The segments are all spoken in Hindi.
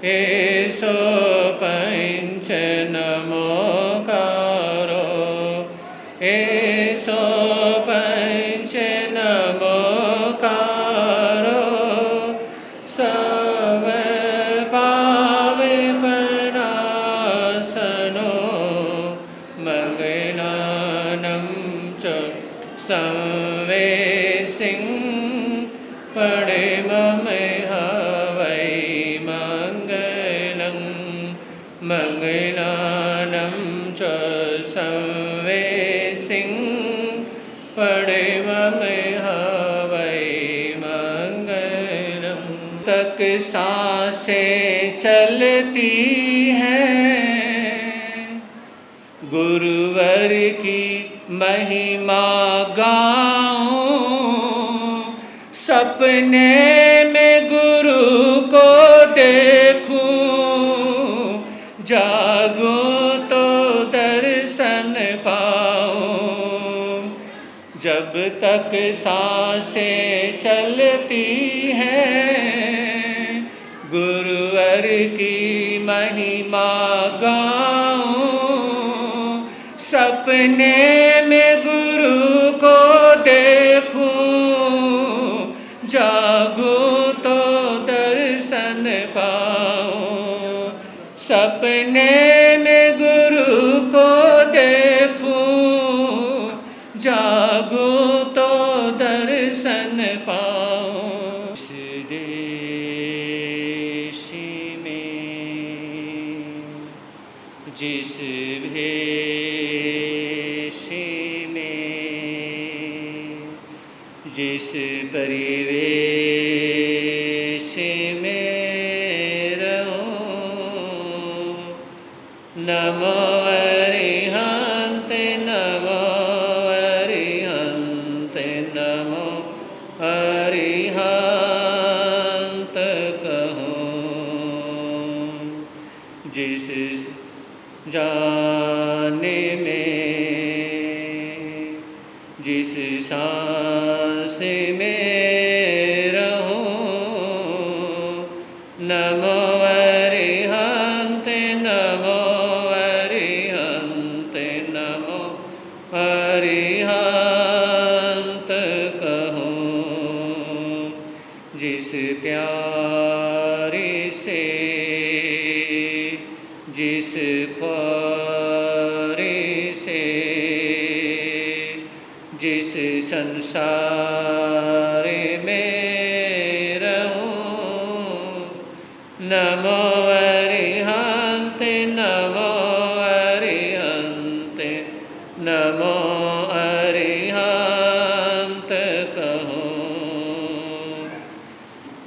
एसो पंच नमोकारो, एसो पंच नमोकारो, सब पावे पनासनो, मंगलानं च संवेसिं पणिममेहवै मंगलं, मंगलानं च संवेसिं पणिममेहवै मंगलं। तक सांसें चलती हैं, गुरुवर की महिमा गाऊं, सपने में गुरु को देखूं, जागूं तो दर्शन पाऊं। जब तक सांसें चलती हैं, गुरुवर की महिमा गाऊं, सपने में गुरु को देखूं, जागूं तो दर्शन पाऊं। सपने में गुरु को देखूं, जागूं तो दर्शन पाऊं। इस देश में जिस भेष में जिस परिवेश में रहूं, नमो अरिहंत, नमो अरिहंत, नमो अरिहंत कहूं। जिस जाने में जिस सांस में रहूं, नमो अरिहंत, नमो अरिहंत, नमो अरिहंत कहूं। जिस प्यारे से जिस ख्वारे से जिस संसार में रहूं, नमो अरिहंत, नमो अरिहंत, नमो अरिहंत कहूं।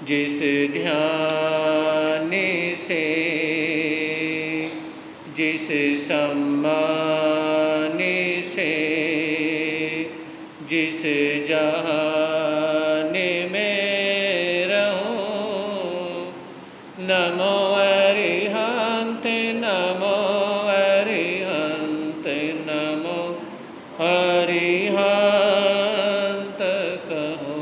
जिस ध्यान से जिस सम्मान से जिस जहान में रहूं, नमो अरिहंत, नमो अरिहंत, नमो अरिहंत कहूं।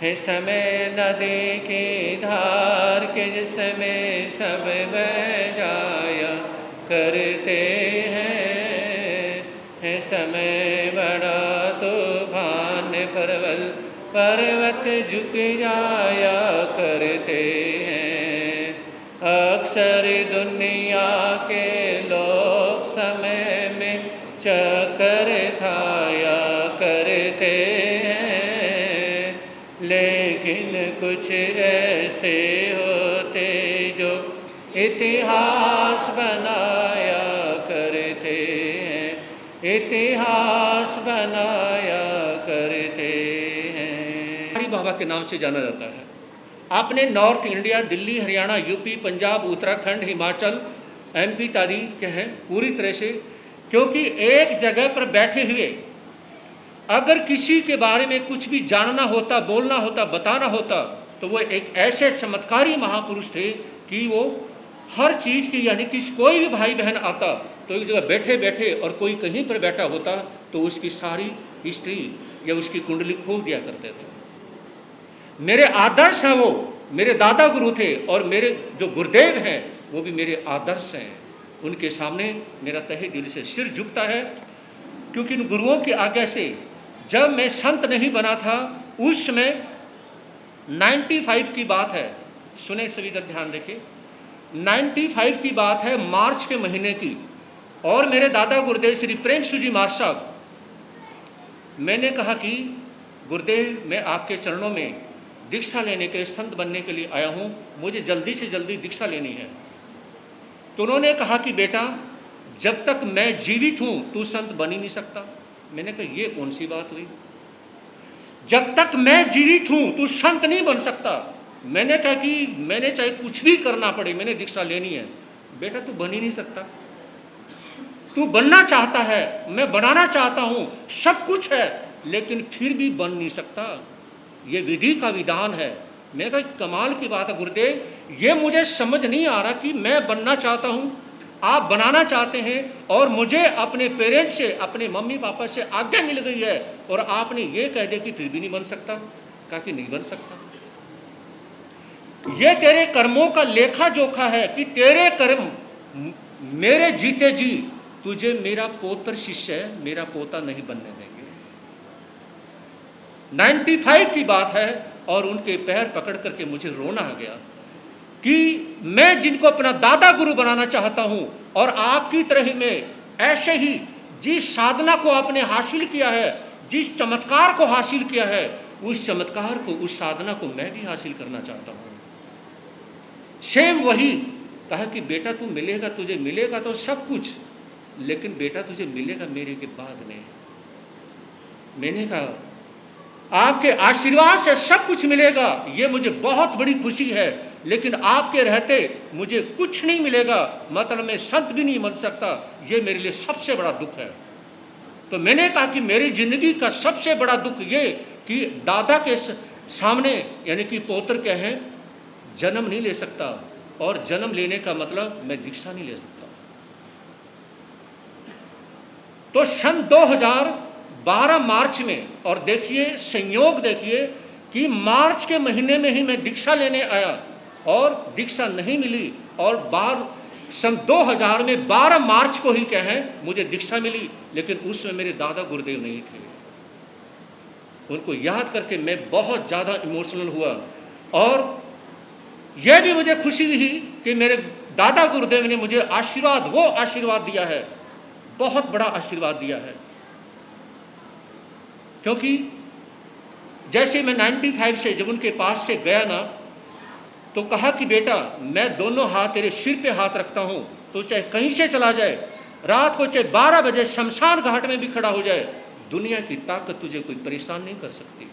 है समय नदी की धार के जिसमें सब बह जाया करते हैं, है समय बड़ा तूफान परवल पर्वत झुक जाया करते हैं। अक्सर दुनिया के लोग समय में चक्कर खाया करते हैं, लेकिन कुछ ऐसे होते जो इतिहास बनाया करते हैं, इतिहास बनाया करते हैं। हरि बाबा के नाम से जाना जाता है। आपने north India, Delhi, Haryana, UP, Punjab, Uttarakhand, Himachal, MP इत्यादि के हैं पूरी तरह से, क्योंकि एक जगह पर बैठे हुए अगर किसी के बारे में कुछ भी जानना होता, बोलना होता, बताना होता, तो वो एक ऐसे चमत्कारी महापुरुष थे कि वो हर चीज़ की, यानी कि कोई भी भाई बहन आता तो एक जगह बैठे बैठे और कोई कहीं पर बैठा होता तो उसकी सारी हिस्ट्री या उसकी कुंडली खोल दिया करते थे। मेरे आदर्श हैं, वो मेरे दादा गुरु थे, और मेरे जो गुरुदेव हैं वो भी मेरे आदर्श हैं। उनके सामने मेरा तहे दिल से सिर झुकता है, क्योंकि इन गुरुओं की आज्ञा से जब मैं संत नहीं बना था, उस समय 95 की बात है, सुने सभी इधर ध्यान देखें, 95 की बात है, मार्च के महीने की। और मेरे दादा गुरुदेव श्री प्रेमसु जी महाराज साहब, मैंने कहा कि गुरुदेव मैं आपके चरणों में दीक्षा लेने के लिए, संत बनने के लिए आया हूँ, मुझे जल्दी से जल्दी दीक्षा लेनी है। तो उन्होंने कहा कि बेटा जब तक मैं जीवित हूँ तू संत बन ही नहीं सकता। मैंने कहा ये कौन सी बात हुई, जब तक मैं जीवित हूँ तू संत नहीं बन सकता। मैंने कहा कि मैंने चाहे कुछ भी करना पड़े, मैंने दीक्षा लेनी है। बेटा तू बन ही नहीं सकता, तू बनना चाहता है, मैं बनाना चाहता हूँ, सब कुछ है, लेकिन फिर भी बन नहीं सकता, ये विधि का विधान है। मैंने कहा कमाल की बात है गुरुदेव, ये मुझे समझ नहीं आ रहा कि मैं बनना चाहता हूँ, आप बनाना चाहते हैं, और मुझे अपने पेरेंट्स से, अपने मम्मी पापा से आज्ञा मिल गई है, और आपने ये कह दिया कि फिर भी नहीं बन सकता। कहा कि नहीं बन सकता, ये तेरे कर्मों का लेखा जोखा है कि तेरे कर्म मेरे जीते जी तुझे मेरा पोत्र शिष्य है, मेरा पोता नहीं बनने देंगे। 95 की बात है, और उनके पैर पकड़ करके मुझे रोना आ गया कि मैं जिनको अपना दादा गुरु बनाना चाहता हूं, और आपकी तरह ही मैं ऐसे ही जिस साधना को आपने हासिल किया है, जिस चमत्कार को हासिल किया है, उस चमत्कार को, उस साधना को मैं भी हासिल करना चाहता हूं। सेम वही कहा कि बेटा तू मिलेगा, तुझे मिलेगा तो सब कुछ, लेकिन बेटा तुझे मिलेगा मेरे के बाद में। मैंने कहा आपके आशीर्वाद से सब कुछ मिलेगा, ये मुझे बहुत बड़ी खुशी है, लेकिन आपके रहते मुझे कुछ नहीं मिलेगा, मतलब मैं संत भी नहीं बन सकता, ये मेरे लिए सबसे बड़ा दुख है। तो मैंने कहा कि मेरी जिंदगी का सबसे बड़ा दुख ये कि दादा के सामने, यानी कि पौत्र क्या है, जन्म नहीं ले सकता, और जन्म लेने का मतलब मैं दीक्षा नहीं ले सकता। तो सन 2012 मार्च में, और देखिए संयोग देखिए कि मार्च के महीने में ही मैं दीक्षा लेने आया, और दीक्षा नहीं मिली, और सन 2000 में 12 मार्च को ही क्या है मुझे दीक्षा मिली, लेकिन उसमें मेरे दादा गुरुदेव नहीं थे। उनको याद करके मैं बहुत ज़्यादा इमोशनल हुआ, और यह भी मुझे खुशी हुई कि मेरे दादा गुरुदेव ने मुझे आशीर्वाद, वो आशीर्वाद दिया है, बहुत बड़ा आशीर्वाद दिया है। क्योंकि जैसे मैं 95 से जब उनके पास से गया ना, तो कहा कि बेटा मैं दोनों हाथ तेरे सिर पे हाथ रखता हूँ, तो चाहे कहीं से चला जाए, रात को चाहे 12 बजे शमशान घाट में भी खड़ा हो जाए, दुनिया की ताकत तुझे कोई परेशान नहीं कर सकती।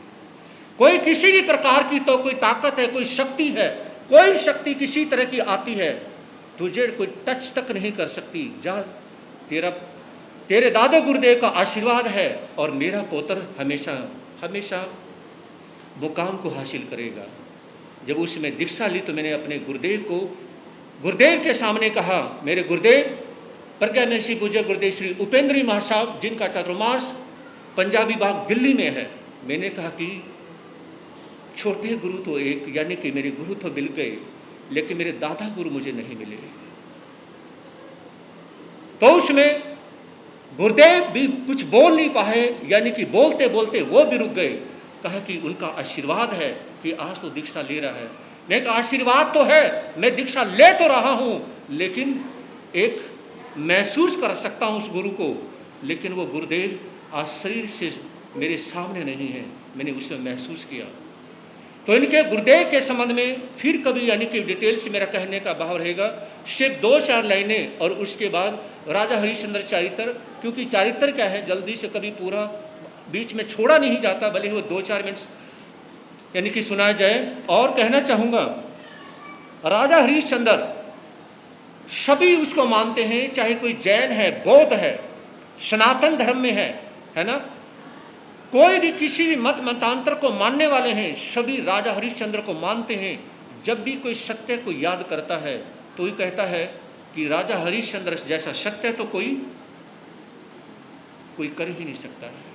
कोई किसी भी प्रकार की तो कोई ताकत है, कोई शक्ति है, कोई शक्ति किसी तरह की आती है, तुझे कोई टच तक नहीं कर सकती। जा, तेरे दादा गुरुदेव का आशीर्वाद है, और मेरा पुत्र हमेशा हमेशा मुकाम को हासिल करेगा। जब उसमें दीक्षा ली तो मैंने अपने गुरुदेव के सामने कहा, मेरे गुरुदेव प्रज्ञा में श्री पूज्य गुरुदेव श्री उपेंद्र महाराज साहब, जिनका चातुर्मास पंजाबी बाग दिल्ली में है, मैंने कहा कि छोटे गुरु तो एक, यानी कि मेरे गुरु तो मिल गए, लेकिन मेरे दादा गुरु मुझे नहीं मिले। तो उसमें गुरुदेव भी कुछ बोल नहीं पाए, यानी कि बोलते बोलते वो भी रुक गए। कहा कि उनका आशीर्वाद है कि आज तो दीक्षा ले रहा है। मैं कहा आशीर्वाद तो है, मैं दीक्षा ले तो रहा हूँ, लेकिन एक महसूस कर सकता हूँ उस गुरु को, लेकिन वो गुरुदेव आज शरीर से मेरे सामने नहीं है, मैंने उसे महसूस किया। तो इनके गुरुदेव के संबंध में फिर कभी, यानी कि डिटेल से मेरा कहने का भाव रहेगा, सिर्फ 2-4 लाइनें, और उसके बाद राजा हरिश्चंद्र चारित्र, क्योंकि चारित्र क्या है जल्दी से कभी पूरा बीच में छोड़ा नहीं जाता, भले ही वो 2-4 मिनट यानी कि सुनाया जाए। और कहना चाहूँगा, राजा हरिश्चंद्र सभी उसको मानते हैं, चाहे कोई जैन है, बौद्ध है, सनातन धर्म में है ना, कोई भी किसी भी मतांतर को मानने वाले हैं, सभी राजा हरिश्चंद्र को मानते हैं। जब भी कोई सत्य को याद करता है तो ही कहता है कि राजा हरिश्चंद्र जैसा सत्य तो कोई कर ही नहीं सकता है।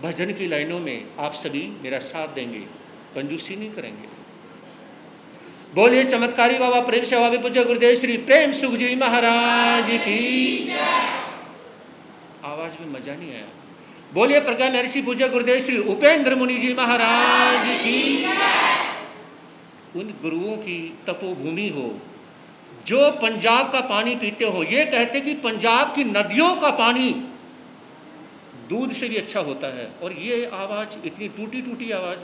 भजन की लाइनों में आप सभी मेरा साथ देंगे, कंजूसी नहीं करेंगे। बोलिए चमत्कारी बाबा प्रेम सेवा पूज्य गुरुदेव श्री प्रेम सुख जी महाराज की। आवाज में मजा नहीं आया। बोलिए प्रज्ञा महर्षि पूज्य गुरुदेव श्री उपेंद्र मुनि जी महाराज की। उन गुरुओं की तपोभूमि हो जो पंजाब का पानी पीते हो। ये कहते कि पंजाब की नदियों का पानी दूध से भी अच्छा होता है, और ये आवाज इतनी टूटी टूटी आवाज।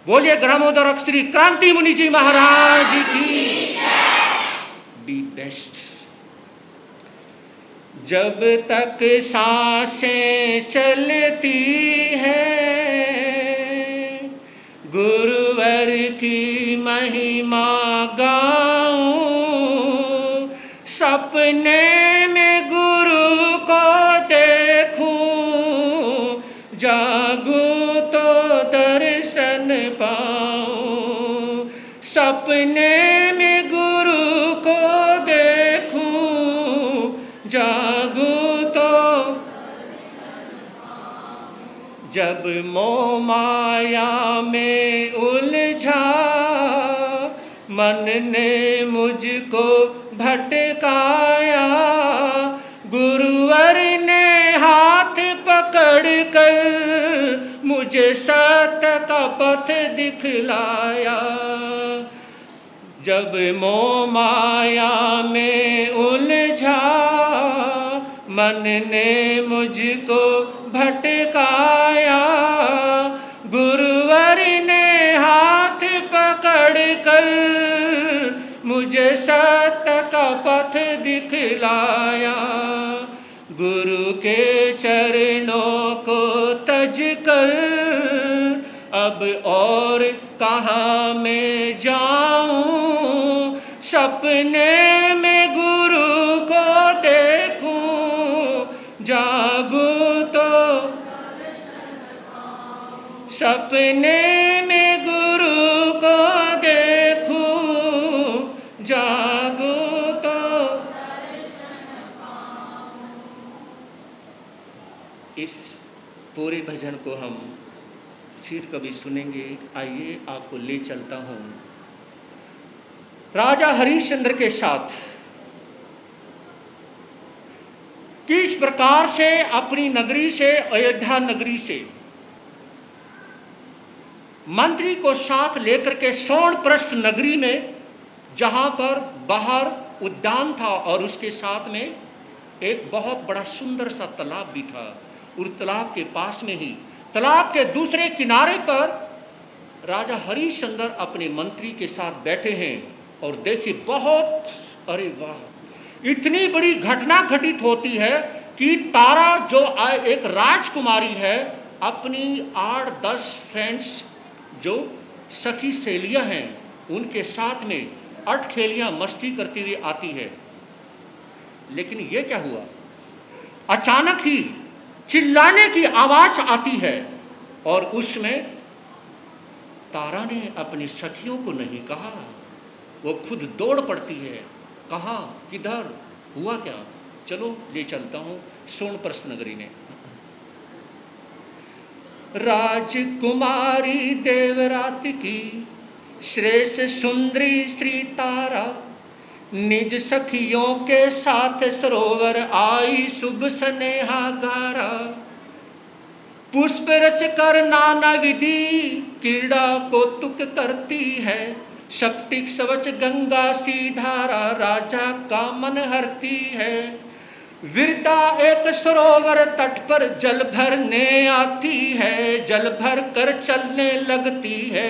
बोलिए ग्रामोदरक श्री क्रांति मुनि जी महाराज की। The best. जब तक सांसें चलती है गुरुवर की महिमा गाऊं, सपने में गुरु को देखूं, जागूं तो दर्शन पाऊं। सपने में गुरु को देखूं, जागूं तो। जब मोह माया में उलझा मन ने मुझको भटकाया, गुरुवर ने हाथ पकड़ कर मुझे सत्य का पथ दिखलाया। जब मोह माया में उलझा मन ने मुझको भटकाया, गुरुवर ने हाथ पकड़ कर मुझे सत्य का पथ दिखलाया। गुरु के चरणों को तज कर अब और कहाँ मैं जाऊं, सपने में गुरु को देखूं, जागूं तो। सपने में गुरु को देखूं, जागूं तो। इस पूरे भजन को हम फिर कभी सुनेंगे। आइए आपको ले चलता हूं राजा हरिश्चंद्र के साथ। किस प्रकार से अपनी नगरी से, अयोध्या नगरी से मंत्री को साथ लेकर के सोनप्रस्थ नगरी में, जहां पर बाहर उद्यान था और उसके साथ में एक बहुत बड़ा सुंदर सा तालाब भी था, और तालाब के पास में ही, तालाब के दूसरे किनारे पर राजा हरिश्चंद्र अपने मंत्री के साथ बैठे हैं। और देखिए बहुत, अरे वाह, इतनी बड़ी घटना घटित होती है कि तारा जो एक राजकुमारी है अपनी 8-10 फ्रेंड्स जो सखी सहेलियां हैं उनके साथ में अटखेलियां मस्ती करती हुई आती है। लेकिन ये क्या हुआ, अचानक ही चिल्लाने की आवाज आती है, और उसमें तारा ने अपनी सखियों को नहीं कहा, वो खुद दौड़ पड़ती है। कहाँ, किधर, हुआ क्या? चलो ले चलता हूं सोनप्रस्थ नगरी में। राजकुमारी देवरात की श्रेष्ठ सुंदरी श्री तारा निज सखियों के साथ सरोवर आई शुभ स्नेहा गारा। पुष्प रच कर नाना विधि क्रीड़ा को तुक करती है, सप्तिक सवच गंगा सी धारा राजा का मन हरती है। वीरता एक सरोवर तट पर जल भरने आती है, जल भर कर चलने लगती है,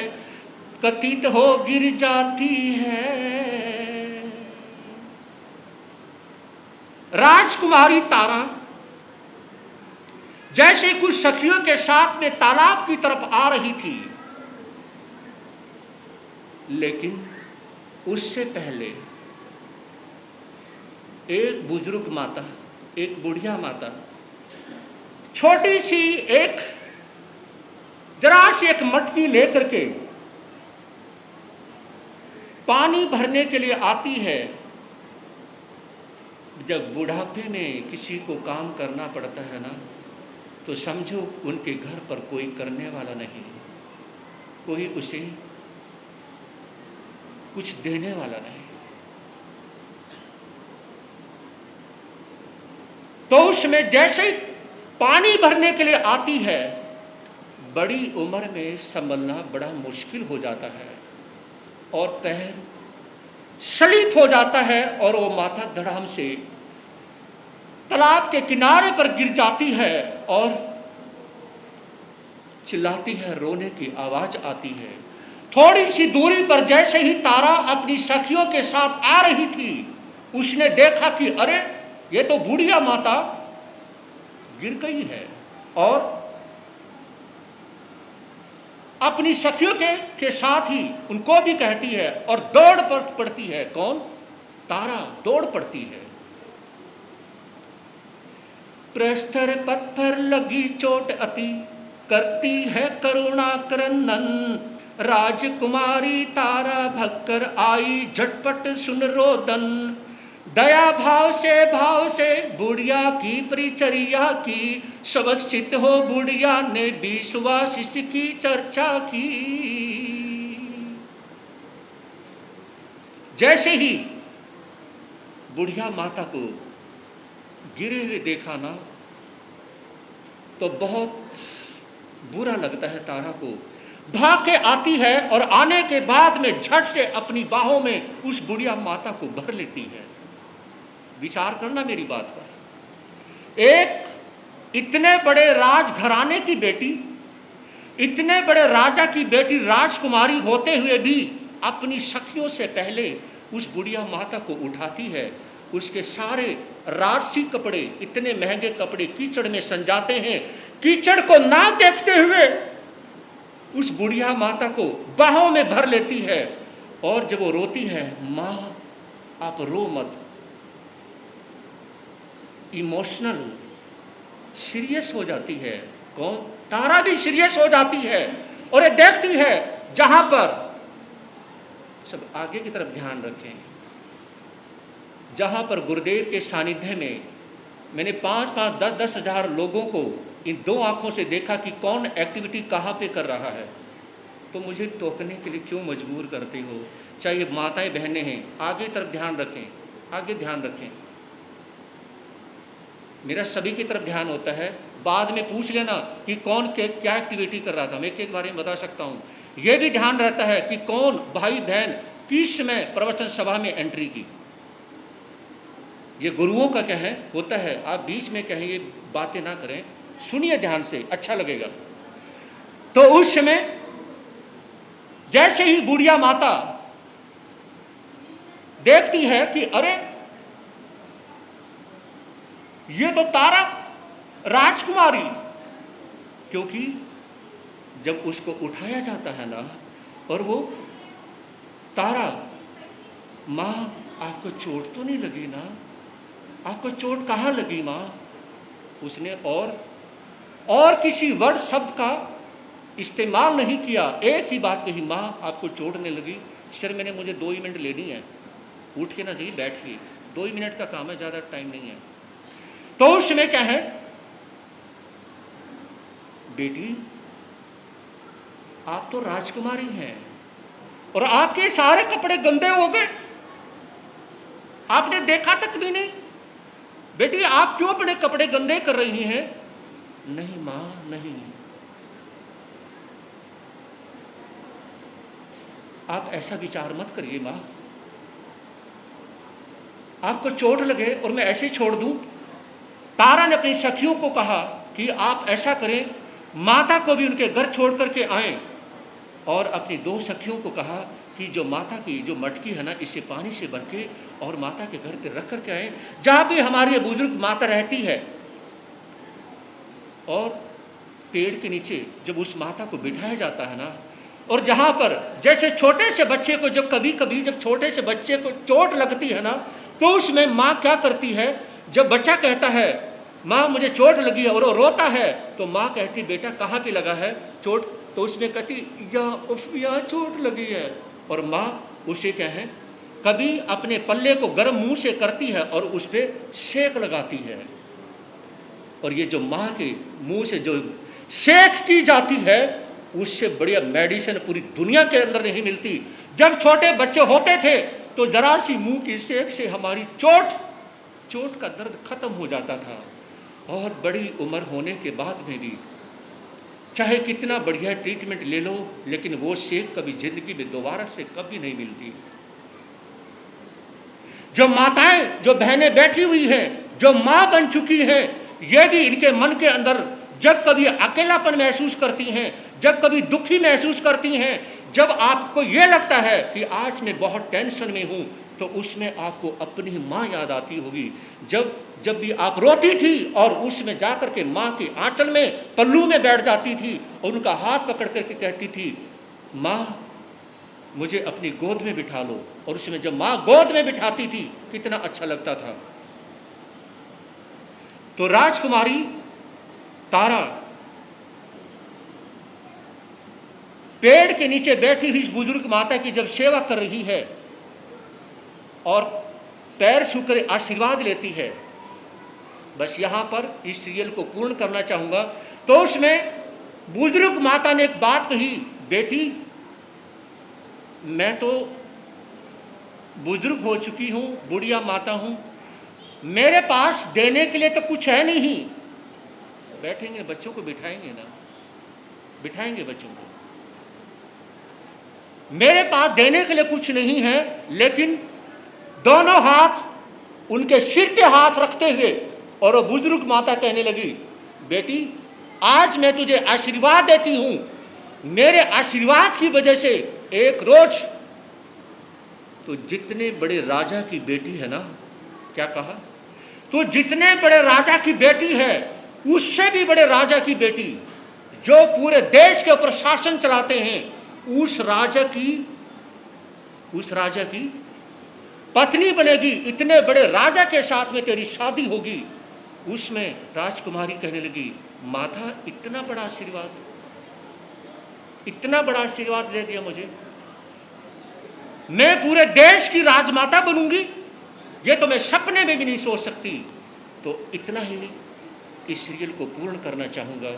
कथित हो गिर जाती है। राजकुमारी तारा जैसे कुछ सखियों के साथ में तालाब की तरफ आ रही थी, लेकिन उससे पहले एक बुजुर्ग माता, एक बुढ़िया माता, छोटी सी एक जरा सी एक मटकी लेकर के पानी भरने के लिए आती है। जब बुढ़ापे में किसी को काम करना पड़ता है ना, तो तो समझो उनके घर पर कोई करने वाला नहीं, कोई उसे कुछ देने वाला नहीं। तो उसमें जैसे ही पानी भरने के लिए आती है, बड़ी उम्र में संभलना बड़ा मुश्किल हो जाता है और पैर सलित हो जाता है और वो माता धड़ाम से तालाब के किनारे पर गिर जाती है और चिल्लाती है, रोने की आवाज आती है। थोड़ी सी दूरी पर जैसे ही तारा अपनी सखियों के साथ आ रही थी, उसने देखा कि अरे ये तो बूढ़िया माता गिर गई है, और अपनी सखियों के साथ ही उनको भी कहती है और दौड़ पड़ती है। कौन? तारा दौड़ पड़ती है। प्रस्तर पत्थर लगी चोट अति, करती है करुणा क्रंदन, राजकुमारी तारा भक्कर आई झटपट सुन रोदन, दया भाव से बुढ़िया की परिचर्या की, सवस्थित हो बुढ़िया ने विश्वासिस की चर्चा की। जैसे ही बुढ़िया माता को गिरे हुए देखा ना, तो बहुत बुरा लगता है तारा को। भाग के आती है और आने के बाद में झट से अपनी बाहों में उस बुढ़िया माता को भर लेती है। विचार करना मेरी बात पर। एक इतने बड़े राजघराने की बेटी, इतने बड़े राजा की बेटी राजकुमारी होते हुए भी अपनी सखियों से पहले उस बुढ़िया माता को उठाती है। उसके सारे राजसी कपड़े, इतने महंगे कपड़े कीचड़ में संजाते हैं। कीचड़ को ना देखते हुए उस बुढ़िया माता को बाहों में भर लेती है और जब वो रोती है, माँ आप रो मत, इमोशनल सीरियस हो जाती है। कौन? तारा भी सीरियस हो जाती है और ये देखती है जहां पर, सब आगे की तरफ ध्यान रखें, जहां पर गुरुदेव के सानिध्य में मैंने 5-5, 10-10 हजार लोगों को इन दो आंखों से देखा कि कौन एक्टिविटी कहाँ पे कर रहा है, तो मुझे टोकने के लिए क्यों मजबूर करते हो? चाहे माताएं बहनें हैं, आगे तरफ ध्यान रखें, आगे ध्यान रखें। मेरा सभी की तरफ ध्यान होता है। बाद में पूछ लेना कि कौन क्या एक्टिविटी कर रहा था, मैं एक बारे में बता सकता हूँ। यह भी ध्यान रहता है कि कौन भाई बहन किस समय प्रवचन सभा में एंट्री की। ये गुरुओं का क्या है होता है, आप बीच में कहें ये बातें ना करें, सुनिए ध्यान से, अच्छा लगेगा। तो उस समय जैसे ही बुढ़िया माता देखती है कि अरे ये तो तारा राजकुमारी, क्योंकि जब उसको उठाया जाता है ना और वो तारा, माँ आपको चोट तो नहीं लगी ना, आपको चोट कहाँ लगी माँ? उसने और किसी वर्ड शब्द का इस्तेमाल नहीं किया, एक ही बात कही, माँ आपको चोट नहीं लगी। सर मैंने मुझे 2 ही मिनट लेनी है, उठ के ना जाइए, बैठिए, 2 ही मिनट का काम है, ज़्यादा टाइम नहीं है। तो उस समय क्या है, बेटी आप तो राजकुमारी हैं और आपके सारे कपड़े गंदे हो गए, आपने देखा तक भी नहीं, बेटी आप क्यों अपने कपड़े गंदे कर रही हैं? नहीं माँ नहीं, आप ऐसा विचार मत करिए माँ, आपको चोट लगे और मैं ऐसे छोड़ दूं? तारा ने अपनी सखियों को कहा कि आप ऐसा करें, माता को भी उनके घर छोड़ करके आएं, और अपनी 2 सखियों को कहा कि जो माता की जो मटकी है ना, इसे पानी से भर के और माता के घर पे रख करके आएं, जहाँ पे हमारी बुजुर्ग माता रहती है। और पेड़ के नीचे जब उस माता को बिठाया जाता है ना, और जहाँ पर जैसे छोटे से बच्चे को जब कभी कभी जब छोटे से बच्चे को चोट लगती है ना, तो उसमें माँ क्या करती है, जब बच्चा कहता है माँ मुझे चोट लगी है और वो रोता है, तो माँ कहती बेटा कहाँ पे लगा है चोट? तो उसमें कहती यहाँ चोट लगी है। और माँ उसे क्या है, कभी अपने पल्ले को गर्म मुंह से करती है और उस पर सेक लगाती है। और ये जो माँ के मुंह से जो सेक की जाती है, उससे बढ़िया मेडिसिन पूरी दुनिया के अंदर नहीं मिलती। जब छोटे बच्चे होते थे तो जरा सी मुंह की सेक से हमारी चोट का दर्द खत्म हो जाता था, और बड़ी उम्र होने के बाद में भी चाहे कितना बढ़िया ट्रीटमेंट ले लो, लेकिन वो सेक कभी जिंदगी में दोबारा से कभी नहीं मिलती। जो माताएं, जो बहनें बैठी हुई हैं, जो माँ बन चुकी हैं, ये भी इनके मन के अंदर जब कभी अकेलापन महसूस करती हैं, जब कभी दुखी महसूस करती हैं, जब आपको ये लगता है कि आज मैं बहुत टेंशन में हूँ, तो उसमें आपको अपनी माँ याद आती होगी। जब भी आप रोती थी और उसमें जा कर के माँ के आंचल में, पल्लू में बैठ जाती थी और उनका हाथ पकड़ करके कहती थी, माँ मुझे अपनी गोद में बिठा लो, और उसमें जब माँ गोद में बिठाती थी कितना अच्छा लगता था। तो राजकुमारी तारा पेड़ के नीचे बैठी हुई इस बुजुर्ग माता की जब सेवा कर रही है और पैर छूकर आशीर्वाद लेती है, बस यहां पर इस सीरियल को पूर्ण करना चाहूंगा। तो उसमें बुजुर्ग माता ने एक बात कही, बेटी मैं तो बुजुर्ग हो चुकी हूं, बुढ़िया माता हूं, मेरे पास देने के लिए तो कुछ है नहीं। बैठेंगे, बच्चों को बिठाएंगे ना, बिठाएंगे बच्चों को, मेरे पास देने के लिए कुछ नहीं है। लेकिन दोनों हाथ उनके सिर पे हाथ रखते हुए और वो बुजुर्ग माता कहने लगी, बेटी आज मैं तुझे आशीर्वाद देती हूं, मेरे आशीर्वाद की वजह से एक रोज तो जितने बड़े राजा की बेटी है ना, क्या कहा, तो जितने बड़े राजा की बेटी है उससे भी बड़े राजा की बेटी, जो पूरे देश के ऊपर शासन चलाते हैं, उस राजा की पत्नी बनेगी, इतने बड़े राजा के साथ में तेरी शादी होगी। उसमें राजकुमारी कहने लगी, माता इतना बड़ा आशीर्वाद दे दिया मुझे, मैं पूरे देश की राजमाता बनूंगी, ये तो मैं सपने में भी नहीं सोच सकती। तो इतना ही इस सीरियल को पूर्ण करना चाहूंगा।